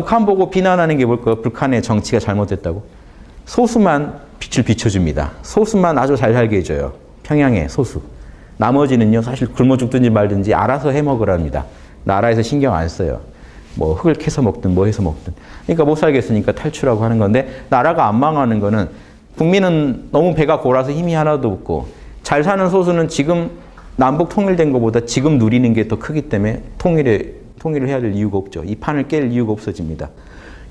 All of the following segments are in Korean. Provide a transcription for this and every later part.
북한 보고 비난하는 게 뭘까요? 북한의 정치가 잘못됐다고. 소수만 빛을 비춰줍니다. 소수만 아주 잘 살게 해줘요. 평양의 소수. 나머지는요, 사실 굶어 죽든지 말든지 알아서 해먹으랍니다. 나라에서 신경 안 써요. 뭐 흙을 캐서 먹든 뭐 해서 먹든. 그러니까 못 살겠으니까 탈출하고 하는 건데, 나라가 안 망하는 거는 국민은 너무 배가 골아서 힘이 하나도 없고, 잘 사는 소수는 지금 남북 통일된 것보다 지금 누리는 게 더 크기 때문에 통일을 해야 될 이유가 없죠. 이 판을 깰 이유가 없어집니다.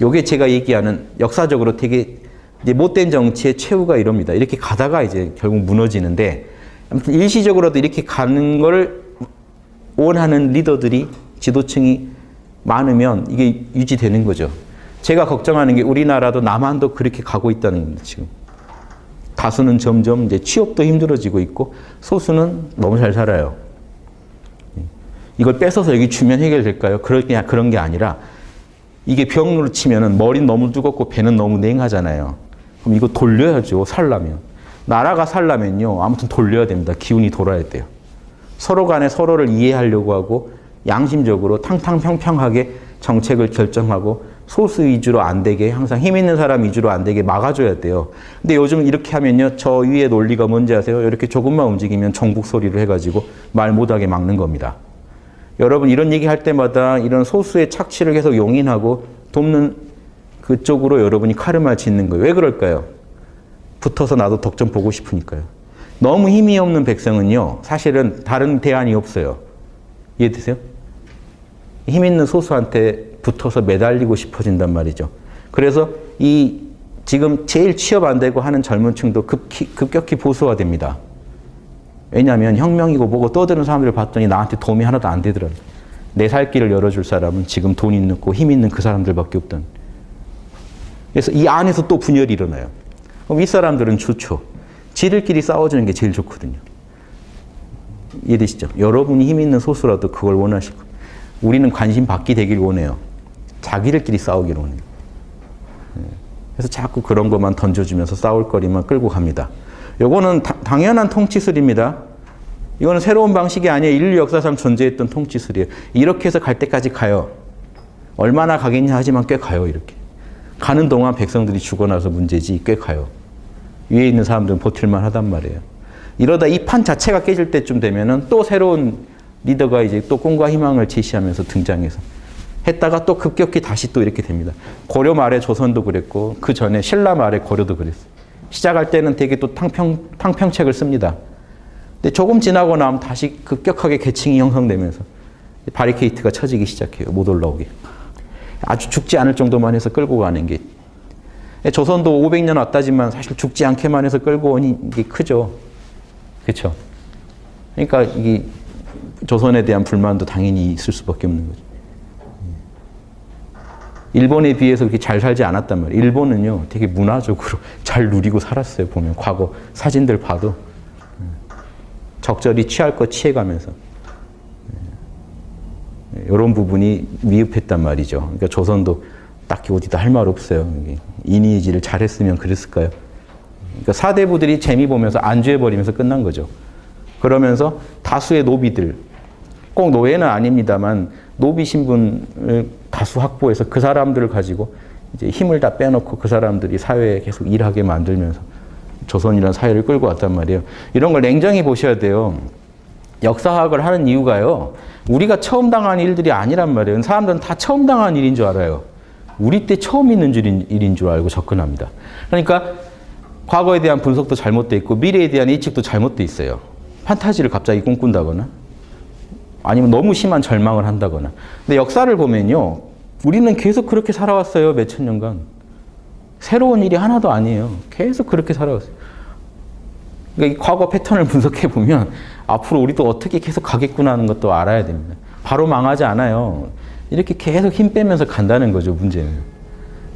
요게 제가 얘기하는 역사적으로 되게 이제 못된 정치의 최후가 이럽니다. 이렇게 가다가 이제 결국 무너지는데, 아무튼 일시적으로도 이렇게 가는 걸 원하는 리더들이, 지도층이 많으면 이게 유지되는 거죠. 제가 걱정하는 게 우리나라도 남한도 그렇게 가고 있다는 겁니다, 지금. 다수는 점점 이제 취업도 힘들어지고 있고, 소수는 너무 잘 살아요. 이걸 뺏어서 여기 주면 해결될까요? 그런 게 아니라, 이게 병으로 치면은 머리는 너무 뜨겁고 배는 너무 냉하잖아요. 그럼 이거 돌려야죠, 살려면. 나라가 살려면요, 아무튼 돌려야 됩니다. 기운이 돌아야 돼요. 서로 간에 서로를 이해하려고 하고, 양심적으로 탕탕평평하게 정책을 결정하고, 소수 위주로 안 되게, 항상 힘 있는 사람 위주로 안 되게 막아줘야 돼요. 근데 요즘 이렇게 하면요, 저 위의 논리가 뭔지 아세요? 이렇게 조금만 움직이면 정북 소리를 해가지고 말 못하게 막는 겁니다. 여러분, 이런 얘기 할 때마다 이런 소수의 착취를 계속 용인하고 돕는 그쪽으로 여러분이 카르마를 짓는 거예요. 왜 그럴까요? 붙어서 나도 덕 좀 보고 싶으니까요. 너무 힘이 없는 백성은요, 사실은 다른 대안이 없어요. 이해되세요? 힘 있는 소수한테 붙어서 매달리고 싶어진단 말이죠. 그래서 이 지금 제일 취업 안 되고 하는 젊은 층도 급격히 보수화됩니다. 왜냐하면 혁명이고 뭐고 떠드는 사람들을 봤더니 나한테 도움이 하나도 안 되더라고요. 내 살 길을 열어줄 사람은 지금 돈 있는 고 힘 있는 그 사람들밖에 없던. 그래서 이 안에서 또 분열이 일어나요. 그럼 이 사람들은 좋죠. 지들끼리 싸워주는 게 제일 좋거든요. 이해되시죠? 여러분이 힘 있는 소수라도 그걸 원하실 거예요. 우리는 관심 받기 되길 원해요. 자기들끼리 싸우길 원해요. 그래서 자꾸 그런 것만 던져주면서 싸울 거리만 끌고 갑니다. 요거는 당연한 통치술입니다. 이거는 새로운 방식이 아니에요. 인류 역사상 존재했던 통치술이에요. 이렇게 해서 갈 때까지 가요. 얼마나 가겠냐 하지만 꽤 가요, 이렇게. 가는 동안 백성들이 죽어나서 문제지 꽤 가요. 위에 있는 사람들은 버틸만 하단 말이에요. 이러다 이 판 자체가 깨질 때쯤 되면은 또 새로운 리더가 이제 또 꿈과 희망을 제시하면서 등장해서 했다가 또 급격히 다시 또 이렇게 됩니다. 고려 말에 조선도 그랬고, 그 전에 신라 말에 고려도 그랬어요. 시작할 때는 되게 또 탕평책을 씁니다. 근데 조금 지나고 나면 다시 급격하게 계층이 형성되면서 바리케이트가 쳐지기 시작해요. 못 올라오게. 아주 죽지 않을 정도만 해서 끌고 가는 게. 조선도 500년 왔다지만 사실 죽지 않게만 해서 끌고 오니 이게 크죠. 그렇죠? 그러니까 이게 조선에 대한 불만도 당연히 있을 수밖에 없는 거죠. 일본에 비해서 그렇게 잘 살지 않았단 말이에요. 일본은요, 되게 문화적으로 잘 누리고 살았어요. 보면 과거 사진들 봐도 적절히 취할 거 취해가면서 이런 부분이 미흡했단 말이죠. 그러니까 조선도 딱히 어디다 할 말 없어요. 이니지를 잘했으면 그랬을까요? 그러니까 사대부들이 재미 보면서 안주해버리면서 끝난 거죠. 그러면서 다수의 노비들, 꼭 노예는 아닙니다만 노비 신분을 다수 확보해서 그 사람들을 가지고 이제 힘을 다 빼놓고 그 사람들이 사회에 계속 일하게 만들면서 조선이라는 사회를 끌고 왔단 말이에요. 이런 걸 냉정히 보셔야 돼요. 역사학을 하는 이유가요, 우리가 처음 당한 일들이 아니란 말이에요. 사람들은 다 처음 당한 일인 줄 알아요. 우리 때 처음 있는 일인 줄 알고 접근합니다. 그러니까 과거에 대한 분석도 잘못되어 있고 미래에 대한 예측도 잘못되어 있어요. 판타지를 갑자기 꿈꾼다거나 아니면 너무 심한 절망을 한다거나. 근데 역사를 보면요, 우리는 계속 그렇게 살아왔어요. 몇천 년간. 새로운 일이 하나도 아니에요. 계속 그렇게 살아왔어요. 그러니까 이 과거 패턴을 분석해 보면 앞으로 우리도 어떻게 계속 가겠구나 하는 것도 알아야 됩니다. 바로 망하지 않아요. 이렇게 계속 힘 빼면서 간다는 거죠, 문제는.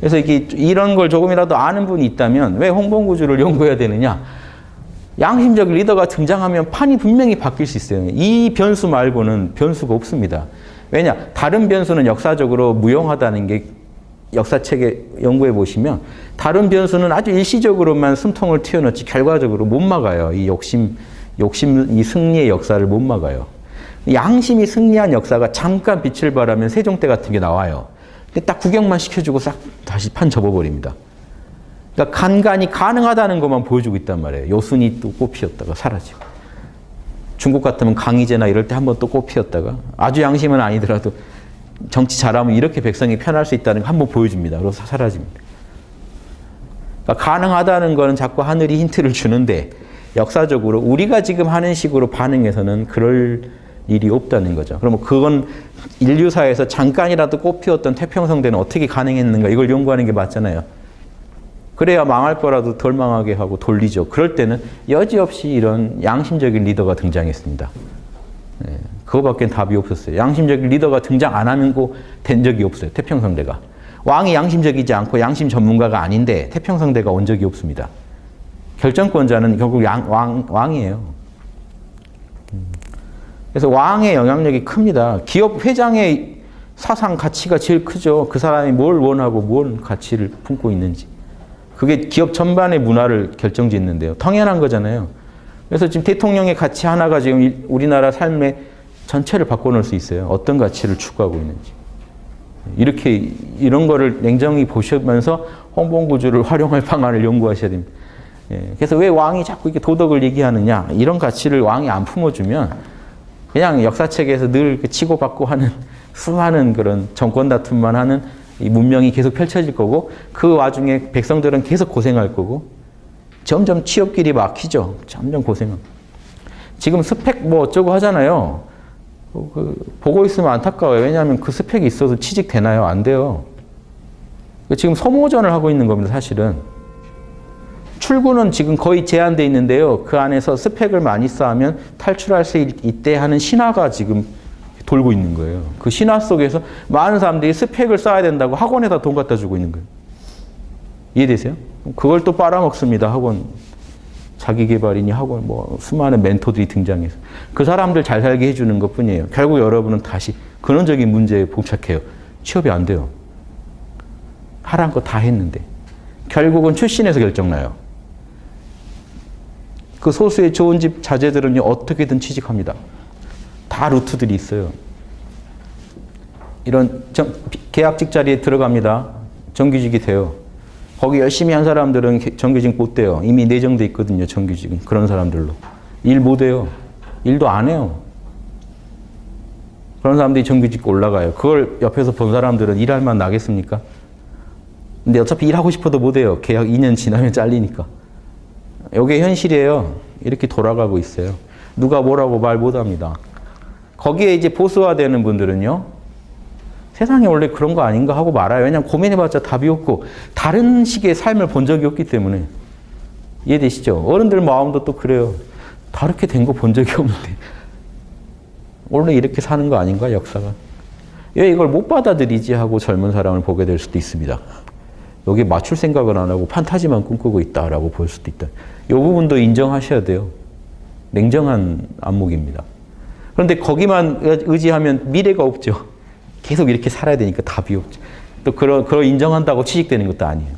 그래서 이런 걸 조금이라도 아는 분이 있다면 왜 홍범구주를 연구해야 되느냐? 양심적 리더가 등장하면 판이 분명히 바뀔 수 있어요. 이 변수 말고는 변수가 없습니다. 왜냐? 다른 변수는 역사적으로 무용하다는 게 역사책에 연구해 보시면 다른 변수는 아주 일시적으로만 숨통을 튀어넣지 결과적으로 못 막아요. 이 이 승리의 역사를 못 막아요. 양심이 승리한 역사가 잠깐 빛을 발하면 세종대 같은 게 나와요. 근데 딱 구경만 시켜주고 싹 다시 판 접어버립니다. 그러니까 간간이 가능하다는 것만 보여주고 있단 말이에요. 요순이 또 꽃피었다가 사라지고. 중국 같으면 강희제나 이럴 때 한번 또 꽃피었다가 아주 양심은 아니더라도 정치 잘하면 이렇게 백성이 편할 수 있다는 거 한번 보여줍니다. 그래서 사라집니다. 그러니까 가능하다는 거는 자꾸 하늘이 힌트를 주는데 역사적으로 우리가 지금 하는 식으로 반응해서는 그럴 일이 없다는 거죠. 그러면 그건 인류사에서 잠깐이라도 꽃피웠던 태평성대는 어떻게 가능했는가 이걸 연구하는 게 맞잖아요. 그래야 망할 거라도 덜 망하게 하고 돌리죠. 그럴 때는 여지없이 이런 양심적인 리더가 등장했습니다. 네, 그거밖에 답이 없었어요. 양심적인 리더가 등장 안 하는 거 된 적이 없어요. 태평성대가. 왕이 양심적이지 않고 양심 전문가가 아닌데 태평성대가 온 적이 없습니다. 결정권자는 결국 왕이에요. 그래서 왕의 영향력이 큽니다. 기업 회장의 사상 가치가 제일 크죠. 그 사람이 뭘 원하고 뭔 가치를 품고 있는지. 그게 기업 전반의 문화를 결정짓는데요. 당연한 거잖아요. 그래서 지금 대통령의 가치 하나가 지금 우리나라 삶의 전체를 바꿔놓을 수 있어요. 어떤 가치를 추구하고 있는지. 이렇게 이런 거를 냉정히 보시면서 홍보구조를 활용할 방안을 연구하셔야 됩니다. 예, 그래서 왜 왕이 자꾸 이렇게 도덕을 얘기하느냐. 이런 가치를 왕이 안 품어주면 그냥 역사책에서 늘 치고받고 하는 수많은 그런 정권 다툼만 하는 이 문명이 계속 펼쳐질 거고 그 와중에 백성들은 계속 고생할 거고 점점 취업길이 막히죠. 점점 고생합니다. 지금 스펙 뭐 어쩌고 하잖아요. 보고 있으면 안타까워요. 왜냐하면 그 스펙이 있어서 취직되나요? 안 돼요. 지금 소모전을 하고 있는 겁니다. 사실은. 출구는 지금 거의 제한되어 있는데요. 그 안에서 스펙을 많이 쌓으면 탈출할 수 있대 하는 신화가 지금 돌고 있는 거예요. 그 신화 속에서 많은 사람들이 스펙을 쌓아야 된다고 학원에다 돈 갖다 주고 있는 거예요. 이해되세요? 그걸 또 빨아먹습니다. 학원. 자기개발이니 학원 뭐 수많은 멘토들이 등장해서. 그 사람들 잘 살게 해주는 것 뿐이에요. 결국 여러분은 다시 근원적인 문제에 봉착해요. 취업이 안 돼요. 하라는 거 다 했는데. 결국은 출신에서 결정나요. 그 소수의 좋은 집 자제들은요, 어떻게든 취직합니다. 다 루트들이 있어요. 이런 계약직 자리에 들어갑니다. 정규직이 돼요. 거기 열심히 한 사람들은 정규직 못 돼요. 이미 내정돼 있거든요. 정규직은. 그런 사람들로. 일 못 해요. 일도 안 해요. 그런 사람들이 정규직 올라가요. 그걸 옆에서 본 사람들은 일할 만 나겠습니까? 근데 어차피 일하고 싶어도 못 해요. 계약 2년 지나면 잘리니까. 이게 현실이에요. 이렇게 돌아가고 있어요. 누가 뭐라고 말 못 합니다. 거기에 이제 보수화되는 분들은요. 세상에 원래 그런 거 아닌가 하고 말아요. 왜냐하면 고민해봤자 답이 없고 다른 식의 삶을 본 적이 없기 때문에. 이해되시죠? 어른들 마음도 또 그래요. 다르게 된 거 본 적이 없는데. 원래 이렇게 사는 거 아닌가 역사가. 왜 이걸 못 받아들이지 하고 젊은 사람을 보게 될 수도 있습니다. 여기 맞출 생각은 안 하고 판타지만 꿈꾸고 있다라고 볼 수도 있다. 이 부분도 인정하셔야 돼요. 냉정한 안목입니다. 그런데 거기만 의지하면 미래가 없죠. 계속 이렇게 살아야 되니까 답이 없죠. 또 그런 인정한다고 취직되는 것도 아니에요.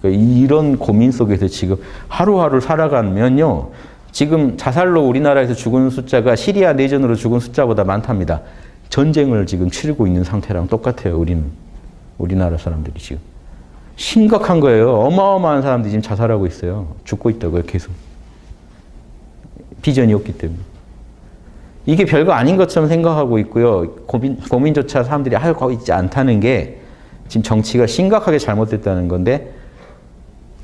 그러니까 이런 고민 속에서 지금 하루하루 살아가면요. 지금 자살로 우리나라에서 죽은 숫자가 시리아 내전으로 죽은 숫자보다 많답니다. 전쟁을 지금 치르고 있는 상태랑 똑같아요. 우리나라 사람들이 지금. 심각한 거예요. 어마어마한 사람들이 지금 자살하고 있어요. 죽고 있다고요. 계속. 비전이 없기 때문에. 이게 별거 아닌 것처럼 생각하고 있고요. 고민조차 사람들이 하고 있지 않다는 게 지금 정치가 심각하게 잘못됐다는 건데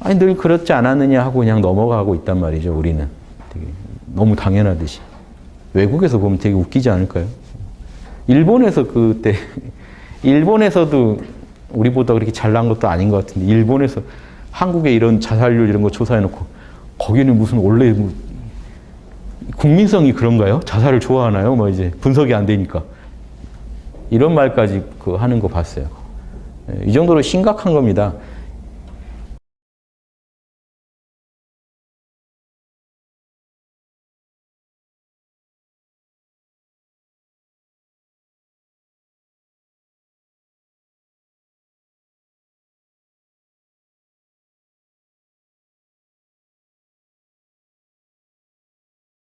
아니 늘 그렇지 않았느냐 하고 그냥 넘어가고 있단 말이죠. 우리는. 되게 너무 당연하듯이. 외국에서 보면 되게 웃기지 않을까요? 일본에서 그때 일본에서도 우리보다 그렇게 잘난 것도 아닌 것 같은데 일본에서 한국의 이런 자살률 이런 거 조사해놓고 거기는 무슨 원래 뭐 국민성이 그런가요? 자살을 좋아하나요? 뭐 이제 분석이 안 되니까 이런 말까지 하는 거 봤어요. 이 정도로 심각한 겁니다.